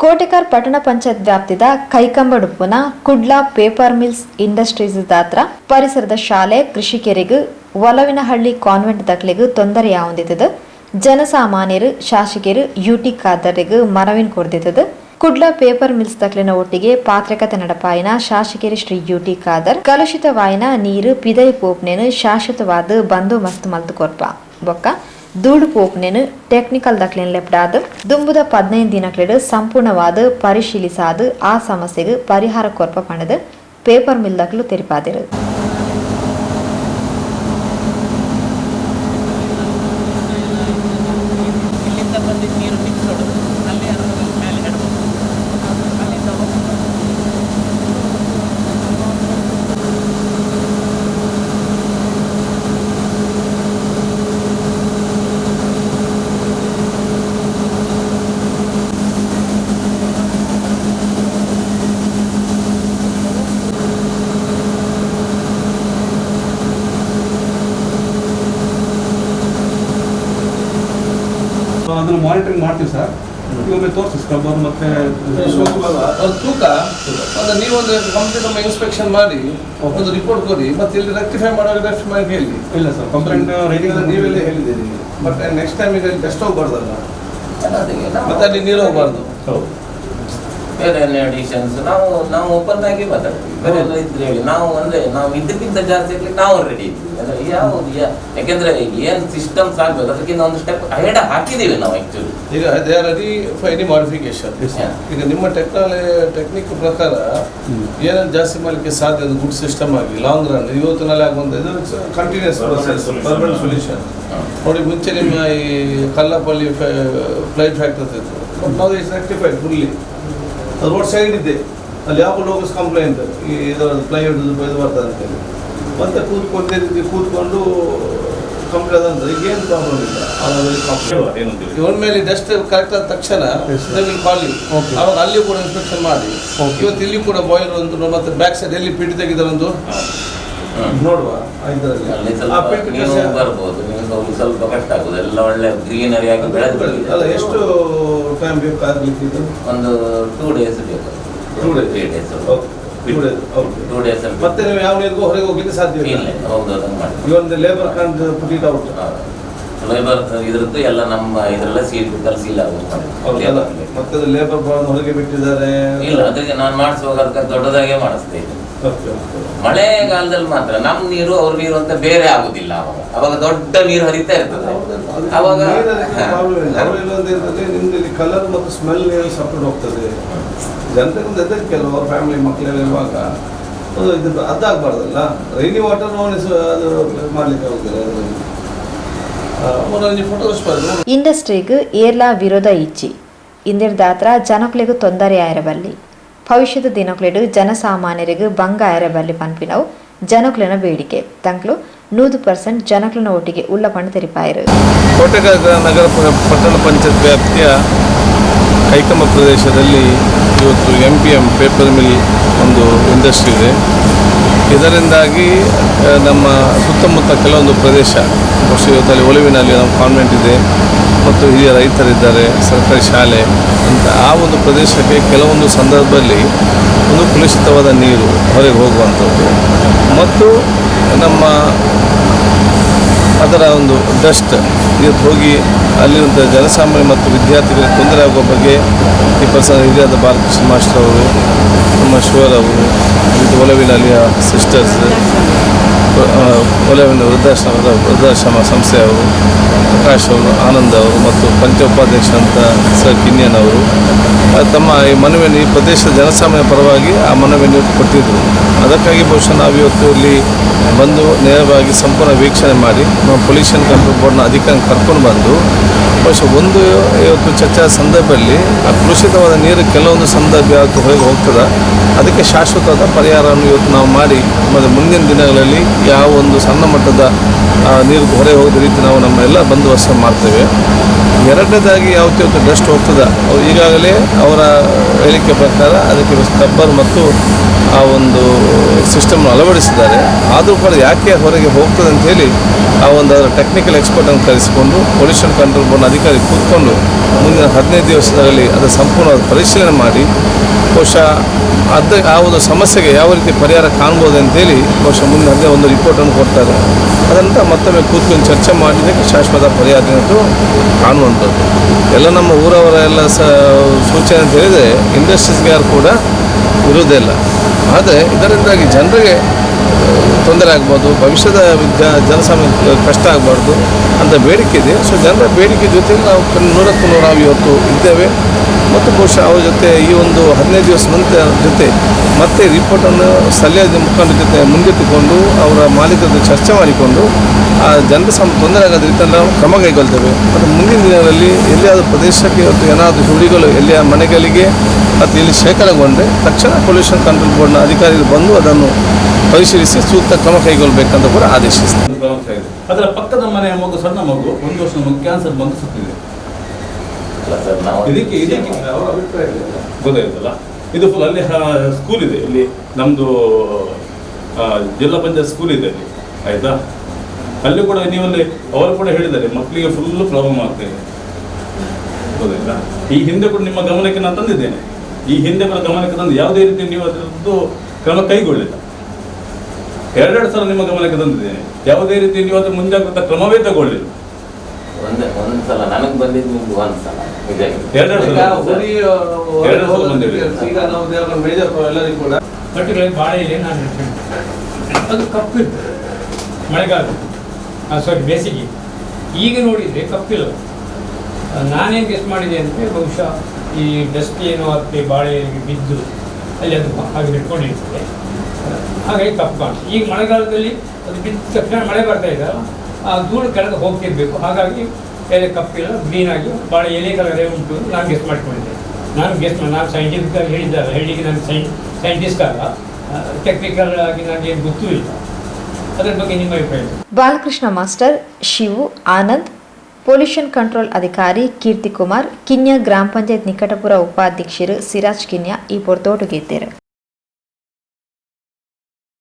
ಕೋಟೆಕಾರ್ ಪಟ್ಟಣ ಪಂಚಾಯತ್ ವ್ಯಾಪ್ತಿದ ಕೈಕಂಬಡುಪ್ಪುನ ಕುಡ್ಲಾ ಪೇಪರ್ ಮಿಲ್ಸ್ ಇಂಡಸ್ಟ್ರೀಸ್ ದಾತ್ರ ಪರಿಸರದ ಶಾಲೆ ಕೃಷಿಕರಿಗೂ ಒಲವಿನಹಳ್ಳಿ ಕಾನ್ವೆಂಟ್ ದಕ್ಲೆಗೂ ತೊಂದರೆಯಾಗುತ್ತಿದ್ದು ಜನಸಾಮಾನ್ಯರು ಶಾಸಕರು ಯುಟಿ ಖಾದರ್ರಿಗೂ ಮನವಿನ ಕೊಡ್ದಿದ್ದು ಕುಡ್ಲಾ ಪೇಪರ್ ಮಿಲ್ಸ್ ದಕ್ಲಿನ ಒಟ್ಟಿಗೆ ಪಾತ್ರಕತೆ ನಡಪಾಯಿನ ಶಾಸಕರು ಶ್ರೀ ಯುಟಿ ಖಾದರ್ ಕಲುಷಿತವಾಯಿನ ನೀರು ಪಿದೈ ಪೋಪ್ನೇನು ಶಾಶ್ವತವಾದ ಬಂದೋಬಸ್ತ್ ಮಲ್ತು ಕೊರ್ಪ ಬೊಕ್ಕ ಧೂಳು ಪೋಪ್ನೇನು ಟೆಕ್ನಿಕಲ್ ದಕ್ಲಿನ ಲೆಪ್ಡಾದ ದುಂಬುದ 15 ದಿನಕ್ಲೆಡು ಸಂಪೂರ್ಣವಾದ ಪರಿಶೀಲಿಸಾದ ಆ ಸಮಸ್ಯೆಗೆ ಪರಿಹಾರ ಕೊರ್ಪ ಪಣದ ಪೇಪರ್ ಮಿಲ್ ದಕ್ಲು ತೆರಿಪಾದಿರು ಅದನ್ನು ಮಾನಿಟರಿಂಗ್ ಮಾಡ್ತೀವಿ ಸರ್. ಇವೊಮ್ಮೆ ತೋರಿಸಿ ಸ್ಕ್ರಬ್ಬರ್ ಮತ್ತೆ ತೂಕ ಅಂದ್ರೆ ನೀವೊಂದು ಕಂಪ್ಲೀಟ್ ಒಮ್ಮೆ ಇನ್ಸ್ಪೆಕ್ಷನ್ ಮಾಡಿ ಒಂದು ರಿಪೋರ್ಟ್ ಕೊಡಿ, ಮತ್ತೆ ಇಲ್ಲಿ ರೆಕ್ಟಿಫೈ ಮಾಡೋದು ರೆಕ್ಟಿಫೈ ಹೇಳಿ. ಇಲ್ಲ ಸರ್, ಕಂಪ್ಲೇಂಟ್ ರೈಟಿಂಗ್ ನೀವೆಲ್ಲ ಹೇಳಿದ್ದೀರಿ, ಬಟ್ ನೆಕ್ಸ್ಟ್ ಟೈಮ್ ಈಗ ಟೆಸ್ಟ್ ಹೋಗ್ಬಾರ್ದಲ್ಲ, ಮತ್ತೆ ಅಲ್ಲಿ ನೀರು ಹೋಗ್ಬಾರ್ದು. ಬೇರೆ ಅಡಿಷನ್ಸ್ ನಾವು ಓಪನ್ ಆಗಿ ಮಾತಾಡ್ತೀವಿ, ಬೇರೆ ಎಲ್ಲ ಇದ್ರೆ ಹೇಳಿ. ನಾವು ಅಂದ್ರೆ ನಾವು ಇದಕ್ಕಿಂತ ಜಾಸ್ತಿ ಇರ್ಲಿಕ್ಕೆ ನಾವು ರೆಡಿ ಇದ್ದೀವಿ. ಅಂದ್ರೆ ಯಾವುದು ಯಾಕೆಂದ್ರೆ ಏನ್ ಸಿಸ್ಟಮ್ಸ್ ಆಗ್ಬೇಕು ಅದಕ್ಕಿಂತ ಒಂದು ಸ್ಟೆಪ್ ಅಹೆಡ್ ಹಾಕಿದ್ದೀವಿ ನಾವು ಆಕ್ಚುಲಿ. ಈಗ they are ready for any modification. ಈಗ ನಿಮ್ಮ ಟೆಕ್ನಿಕ್ ಪ್ರಕಾರ ಏನೇನು ಜಾಸ್ತಿ ಮಾಡಲಿಕ್ಕೆ ಸಾಧ್ಯ, ಅದು ಗುಡ್ ಸಿಸ್ಟಮ್ ಆಗಿ ಲಾಂಗ್ ರನ್ ಇವತ್ತಿನಲ್ಲಿ ಆಗುವಂತ ಇದು ಕಂಟಿನ್ಯೂಸ್ ಪ್ರೊಸೆಸ್, ಪರ್ಮನೆಂಟ್ ಸೊಲ್ಯೂಷನ್. ನೋಡಿ ಮುಂಚೆ ನಿಮ್ಮ ಈ ಕಲ್ಲಪಲ್ಲಿ ಫ್ಲೈಟ್ ಫ್ಯಾಕ್ಟರ್ಸ್ ಇತ್ತು, ಬಟ್ ನಾವು ಇಸ್ ರೆಕ್ಟಿಫೈಡ್ ಫುಲ್ಲಿ. ಅದು ರೋಡ್ ಸೈಡ್ ಇದೆ, ಅಲ್ಲಿ ಯಾವ ಲೋಕಸ್ ಕಂಪ್ಲೇಂಟ್ ಈ ಇದು ಫ್ಲೈವುಡ್ ಇದು ಬರ್ತದೆ ಅಂತೇಳಿ ಮತ್ತೆ ಕೂತ್ಕೊಂಡು ಕಂಪ್ಲೇಂಟ್ ಅಂದ್ರೆ ಈಗ ಏನು ಪ್ರಾಬ್ಲಮ್ ಇಲ್ಲ. ಇವನ ಮೇಲೆ ಡಸ್ಟ್ ಕರೆಕ್ಟ್ ಆದ ತಕ್ಷಣ ಕಾಲಿ ಅವಾಗ ಅಲ್ಲಿ ಕೂಡ ಇನ್ಸ್ಪೆಕ್ಷನ್ ಮಾಡಿ ಇವತ್ತು ಇಲ್ಲಿ ಕೂಡ ಬಾಯ್ಲರ್ ಒಂದು ಮತ್ತೆ ಬ್ಯಾಕ್ ಸೈಡ್ ಎಲ್ಲಿ ಪಿಟ್ ತೆಗಿದಾರೊಂದು ನೋಡುವ. ಬರ್ಬೋದು, ಸ್ವಲ್ಪ ಕಷ್ಟ ಆಗುದು, ಎಲ್ಲ ಒಳ್ಳೆ ಗ್ರೀನರಿ ಆಗಿ ಬೆಳೆದು ಅಲ್ಲ. ಎಷ್ಟು ಟೈಮ್ ಬೇಕು ಆಗ್ಲಿಕ್ಕೆ ಇದು? ಒಂದು 2 days ಬೇಕು. 2 days. ಮತ್ತೆ ನೀವು ಯಾವ ನೀರಿಗೂ ಹೊರಗೆ ಹೋಗ್ಲಿಕ್ಕೆ ಸಾಧ್ಯ ಇಲ್ಲ, ಹೋಗೋದಂಗೆ ಮಾಡಿ. ಇವೊಂದು labour can't put it out. Labour ಇದ್ರದ್ದು ಎಲ್ಲ ನಮ್ಮ ಇದರೆಲ್ಲ ಸೀಲ್ ಆಗೋದು ಮತ್ತೆ ಲೇಬರ್ ಹೊರಗೆ ಬಿಟ್ಟಿದ್ದಾರೆ. ಇಲ್ಲ, ಅದಕ್ಕೆ ನಾನು ಮಾಡಿಸುವಾಗ ಅದಕ್ಕೆ ದೊಡ್ಡದಾಗೆ ಮಾಡಿಸ್ತಾ ಇದ್ದೆ. ಮಳೆಗಾಲದಲ್ಲಿ ಮಾತ್ರ ನಮ್ ನೀರು ಅವ್ರ ನೀರು ಅಂತ ಬೇರೆ ಆಗುದಿಲ್ಲ. ಅವಾಗ ದೊಡ್ಡ ನೀರು ಹರಿತಾ ಇರ್ತದೆ. ಅವಾಗ ನಿಮ್ದು ಕಲರ್ ಮತ್ತು ಸ್ಮೆಲ್ ಸಪ್ರೇಟ್ ಹೋಗ್ತದೆ. ಜನತೆಗೊಂದು ಎದ್ದ ಕೆಲವು ಫ್ಯಾಮಿಲಿ ಮಕ್ಕಳೆಲ್ಲ ಇರುವಾಗ ಇದು ಅದಾಗಬಾರ್ದಲ್ಲ. ರೈನಿ ವಾಟರ್ ಅದು ಮಾಡ್ಲಿಕ್ಕೆ ಆಗುದಿಲ್ಲ. ಇಂಡಸ್ಟ್ರಿಗೆ ಏರ್ಲಾ ವಿರೋಧ ಇಚ್ಚಿ ಇಂದಿರ ದಾತ್ರ ಜನಕ್ಲೆಗೂ ತೊಂದರೆ ಆಯಿರಬಲ್ಲಿ ಭವಿಷ್ಯದ ದಿನಕ್ಲೆಡು ಜನಸಾಮಾನ್ಯರಿಗೂ ಭಂಗ ಆಯಿರಬಲ್ಲಿ ಪನ್ಪಿನವು ಜನಕ್ಲಿನ ಬೇಡಿಕೆ ತಂಕ್ಲು 100% ಜನಕ್ಲಿನ ಒಟ್ಟಿಗೆ ಉಳ್ಳಪಣ್ಣು ತೆರಿಪಾಯಿರು. ಕೋಟೆಕಾರ್ ನಗರ ಪಟ್ಟಣ ಪಂಚಾಯತ್ ವ್ಯಾಪ್ತಿಯ ಕೈಕಂಬ ಪ್ರದೇಶದಲ್ಲಿ ಇವತ್ತು MPM ಪೇಪರ್ ಮಿಲ್ ಒಂದು ಇಂಡಸ್ಟ್ರಿ ಇದೆ. ಇದರಿಂದಾಗಿ ನಮ್ಮ ಸುತ್ತಮುತ್ತ ಕೆಲವೊಂದು ಪ್ರದೇಶ, ಇವತ್ತಲ್ಲಿ ಒಲವಿನಲ್ಲಿ ನಮ್ಮ ಕಾನ್ವೆಂಟ್ ಇದೆ ಮತ್ತು ಹಿರಿಯ ರೈತರಿದ್ದಾರೆ, ಸರ್ಕಾರಿ ಶಾಲೆ ಅಂತ ಆ ಒಂದು ಪ್ರದೇಶಕ್ಕೆ ಕೆಲವೊಂದು ಸಂದರ್ಭದಲ್ಲಿ ಒಂದು ಕಲುಷಿತವಾದ ನೀರು ಹೊರಗೆ ಹೋಗುವಂಥದ್ದು ಮತ್ತು ನಮ್ಮ ಅದರ ಒಂದು ಡಸ್ಟ್ ಇವತ್ತು ಹೋಗಿ ಅಲ್ಲಿರುವಂಥ ಜನಸಾಮಾನ್ಯ ಮತ್ತು ವಿದ್ಯಾರ್ಥಿಗಳಿಗೆ ತೊಂದರೆ ಆಗುವ ಬಗ್ಗೆ ಈ ಹಿರಿಯಾದ ಬಾಲಕೃಷ್ಣ ಮಾಸ್ಟರ್ ಅವರು, ನಮ್ಮ ಶಿವರ್ ಅವರು, ಇದು ಒಲವಿನಲ್ಲಿಯ ಸಿಸ್ಟರ್ಸ್, ಒಲವಿನ ವೃದ್ಧಾಶ್ರಮ ಸಂಸ್ಥೆಯವರು, ಪ್ರಕಾಶ್ ಅವರು, ಆನಂದ್ ಅವರು ಮತ್ತು ಪಂಚೋಪಾಧ್ಯಕ್ಷ ಅಂತ ಸರ್ ಕಿನ್ಯನ್ ಅವರು ತಮ್ಮ ಈ ಮನವಿಯನ್ನು ಈ ಪ್ರದೇಶದ ಜನಸಾಮಾನ್ಯ ಪರವಾಗಿ ಆ ಮನವಿಯನ್ನು ಕೊಟ್ಟಿದ್ದರು. ಅದಕ್ಕಾಗಿ ಬಹುಶಃ ನಾವು ಇವತ್ತು ಇಲ್ಲಿ ಬಂದು ನೇರವಾಗಿ ಸಂಪೂರ್ಣ ವೀಕ್ಷಣೆ ಮಾಡಿ ನಮ್ಮ ಪೊಲ್ಯೂಷನ್ ಕಂಟ್ರೋಲ್ ಬೋರ್ಡ್ನ ಅಧಿಕಾರಿ ಕರ್ಕೊಂಡು ಬಂದು ಬಹುಶಃ ಒಂದು ಇವತ್ತು ಚರ್ಚಾ ಸಂದರ್ಭದಲ್ಲಿ ಆ ಕಲುಷಿತವಾದ ನೀರು ಕೆಲವೊಂದು ಸಂದರ್ಭ ಯಾವತ್ತು ಹೊರಗೆ ಹೋಗ್ತದೆ, ಅದಕ್ಕೆ ಶಾಶ್ವತವಾದ ಪರಿಹಾರವನ್ನು ಇವತ್ತು ನಾವು ಮಾಡಿ ಮತ್ತು ಮುಂದಿನ ದಿನಗಳಲ್ಲಿ ಯಾವ ಒಂದು ಸಣ್ಣ ಮಟ್ಟದ ನೀರು ಹೊರಗೆ ಹೋಗದ ರೀತಿ ನಾವು ನಮ್ಮ ಎಲ್ಲ ಬಂದೋಬಸ್ತ್ ಮಾಡ್ತೇವೆ. ಎರಡನೇದಾಗಿ ಯಾವತ್ತು ಡಸ್ಟ್ ಹೋಗ್ತದೆ, ಈಗಾಗಲೇ ಅವರ ಹೇಳಿಕೆ ಪ್ರಕಾರ ಅದಕ್ಕೆ ಸ್ಕ್ರಬ್ಬರ್ ಮತ್ತು ಆ ಒಂದು ಸಿಸ್ಟಮ್ ಅಳವಡಿಸಿದ್ದಾರೆ. ಆದರೂ ಕೂಡ ಯಾಕೆ ಹೊರಗೆ ಹೋಗ್ತದೆ ಅಂತ ಹೇಳಿ ಆ ಒಂದು ಅದರ ಟೆಕ್ನಿಕಲ್ ಎಕ್ಸ್ಪರ್ಟನ್ನು ಕರೆಸಿಕೊಂಡು ಪೊಲ್ಯೂಷನ್ ಕಂಟ್ರೋಲ್ ಬೋರ್ಡ್ ಅಧಿಕಾರಿ ಕೂತ್ಕೊಂಡು ಮುಂದಿನ 15 ದಿವಸದಲ್ಲಿ ಅದರ ಸಂಪೂರ್ಣ ಪರಿಶೀಲನೆ ಮಾಡಿ ಬಹುಶಃ ಆ ಒಂದು ಸಮಸ್ಯೆಗೆ ಯಾವ ರೀತಿ ಪರಿಹಾರ ಕಾಣ್ಬೋದು ಅಂತೇಳಿ ಬಹುಶಃ ಮುಂದೆ ಅದೇ ಒಂದು ರಿಪೋರ್ಟನ್ನು ಕೊಡ್ತಾರೆ. ಅದನ್ನು ಮತ್ತೊಮ್ಮೆ ಕೂತ್ಕೊಂಡು ಚರ್ಚೆ ಮಾಡಿದ್ದಕ್ಕೆ ಶಾಶ್ವತ ಪರಿಹಾರ ಅಂತೂ ಕಾಣುವಂಥದ್ದು. ಎಲ್ಲ ನಮ್ಮ ಊರವರ ಎಲ್ಲ ಸೂಚನೆ ಅಂತ ಹೇಳಿದರೆ ಇಂಡಸ್ಟ್ರೀಸ್ಗೆ ಯಾರು ಕೂಡ ಇರುವುದಿಲ್ಲ. ಆದರೆ ಇದರಿಂದಾಗಿ ಜನರಿಗೆ ತೊಂದರೆ ಆಗ್ಬೋದು, ಭವಿಷ್ಯದ ಜನಸಾಮಾನ್ಯ ಕಷ್ಟ ಆಗಬಾರ್ದು ಅಂತ ಬೇಡಿಕೆ ಇದೆ. ಸೊ ಜನರ ಬೇಡಿಕೆ ಜೊತೆಗೆ ನಾವು 100ಕ್ಕೂ 100 ಇವತ್ತು ಇದ್ದೇವೆ ಮತ್ತು ಬಹುಶಃ ಅವ್ರ ಜೊತೆ ಈ ಒಂದು 15 ದಿವಸ ನಂತರ ಜೊತೆ ಮತ್ತೆ ರಿಪೋರ್ಟನ್ನು ಸ್ಥಳೀಯ ಮುಖಂಡರ ಜೊತೆ ಮುಂದಿಟ್ಟುಕೊಂಡು ಅವರ ಮಾಲೀಕರ ಜೊತೆ ಚರ್ಚೆ ಮಾಡಿಕೊಂಡು ಆ ಜನರ ತೊಂದರೆ ಆಗೋದ ರೀತಿಯಲ್ಲಿ ನಾವು ಕ್ರಮ ಕೈಗೊಳ್ತೇವೆ. ಮತ್ತು ಮುಂದಿನ ದಿನಗಳಲ್ಲಿ ಎಲ್ಲಿಯಾದರೂ ಪ್ರದೇಶಕ್ಕೆ ಇವತ್ತು ಏನಾದರೂ ಹುಡಿಗಳು ಎಲ್ಲಿಯ ಮನೆಗಳಿಗೆ ಮತ್ತು ಇಲ್ಲಿ ಶೇಖರಗೊಂಡ್ರೆ ತಕ್ಷಣ ಪೊಲ್ಯೂಷನ್ ಕಂಟ್ರೋಲ್ ಬೋರ್ಡ್ನ ಅಧಿಕಾರಿಗಳು ಬಂದು ಅದನ್ನು ಪರಿಶೀಲಿಸಿ ಸೂಕ್ತ ಕ್ರಮ ಕೈಗೊಳ್ಳಬೇಕಂತ ಕೂಡ ಆದೇಶಿಸಿದ್ದಾರೆ. ಅದರ ಪಕ್ಕದ ಮನೆಯ ಮಗು, ಸಣ್ಣ ಮಗು, 1 ವರ್ಷದ ಮಗು ಕ್ಯಾನ್ಸರ್ ಬಂದು ಸತ್ತಿದೆ. ಇದಕ್ಕೆ ಅವರ ಅಭಿಪ್ರಾಯ ಗೊತ್ತಾಯ್ತಲ್ಲ. ಇದು ಫುಲ್ ಅಲ್ಲಿ ಸ್ಕೂಲ್ ಇದೆ, ಇಲ್ಲಿ ನಮ್ಮದು ಜಿಲ್ಲಾ ಪಂಚಾಯತ್ ಸ್ಕೂಲ್ ಇದೆ ಅಲ್ಲಿ, ಆಯಿತಾ. ಅಲ್ಲಿ ಕೂಡ ನೀವಲ್ಲಿ ಅವರು ಕೂಡ ಹೇಳಿದ್ದಾರೆ ಮಕ್ಕಳಿಗೆ ಫುಲ್ ಪ್ರಾಬ್ಲಮ್ ಆಗ್ತಾಯಿದೆ, ಗೊತ್ತಾಯ್ತಾ. ಈ ಹಿಂದೆ ಕೂಡ ನಿಮ್ಮ ಗಮನಕ್ಕೆ ನಾನು ತಂದಿದ್ದೇನೆ. ಈ ಹಿಂದೆ ಕೂಡ ಗಮನಕ್ಕೆ ತಂದು ಯಾವುದೇ ರೀತಿ ನೀವು ಅದರದ್ದು ಕ್ರಮ ಕೈಗೊಳ್ಳಿಲ್ಲ. 2 ಸಲ ನಿಮ್ಮ ಗಮನಕ್ಕೆ ತಂದಿದ್ದೇನೆ. ಯಾವುದೇ ರೀತಿ ನೀವು ಅದರ ಮುಂಜಾಗ್ರತಾ ಕ್ರಮವೇ ತಗೊಳ್ಳಿಲ್ಲ. ಒಂದ್ಸಲ ನನಗೆ ಬಂದಿದ್ದು ನಿಮ್ಗೆ ಒಂದ್ಸಲ ಈಗ ನಾವು ಮೇಜರ್ ಎಲ್ಲರಿಗೂ ಕೂಡ ಪರ್ಟಿಕ್ಯುಲರ್ ಬಾಳೆಯಲ್ಲಿ ನಾನು ಅದು ಕಪ್ಪಿತ್ತು ಮಳೆಗಾಲ, ಸಾರಿ ಬೇಸಿಗೆ. ಈಗ ನೋಡಿದರೆ ಕಪ್ಪಿಲ್ಲ. ನಾನೇನು ಗೆಸ್ಟ್ ಮಾಡಿದೆ ಅಂದರೆ ಬಹುಶಃ ಈ ಡಸ್ಟ್ ಏನೋ ಅದಕ್ಕೆ ಬಾಳೆಯಲ್ಲಿ ಬಿದ್ದು ಅಲ್ಲಿ ಅದು ಹಾಗೆ ಬಿಟ್ಕೊಂಡಿರ್ತದೆ, ಹಾಗಾಗಿ ಕಪ್ಪು ಕಾಣ್ತದೆ. ಈಗ ಮಳೆಗಾಲದಲ್ಲಿ ಅದು ಬಿದ್ದ ತಕ್ಷಣ ಮಳೆ ಬರ್ತಾ ಇದ್ದಲ್ಲ, ಆ ಧೂಳು ಕೆಳಗೆ ಹೋಗ್ತಿರ್ಬೇಕು, ಹಾಗಾಗಿ ಎಲೆ ಕಪ್ಪಿಲ್ಲ, ಗ್ರೀನಾಗಿ ಬಾಳೆ ಎಲೆ ಕಲರೇ ಉಂಟು ನಾನು ಗೆಸ್ಟ್ ಮಾಡ್ಕೊಂಡಿದ್ದೆ. ನಾನು ಸೈಂಟಿಫಿಕ್ ಆಗಿ ಹೇಳಿದ್ದಲ್ಲ, ಹೇಳಿಕ್ಕೆ ನಾನು ಸೈಂಟಿಸ್ಟ್ ಅಲ್ಲ, ಟೆಕ್ನಿಕಲ್ ಆಗಿ ನನಗೇನು ಗೊತ್ತೂ ಇಲ್ಲ. ಅದರ ಬಗ್ಗೆ ನಿಮ್ಮ ಅಭಿಪ್ರಾಯ? Balakrishna master, Shivu, Anand, pollution control ಅಧಿಕಾರಿ ಕೀರ್ತಿ ಕುಮಾರ್, ಕಿನ್ಯ ಗ್ರಾಮ ಪಂಚಾಯತ್ ನಿಕಟಪುರ ಉಪಾಧ್ಯಕ್ಷರು ಸಿರಾಜ್ ಕಿನ್ಯ ಈ ಪೊರ್ತೋಟುಗಿದ್ದಾರೆ.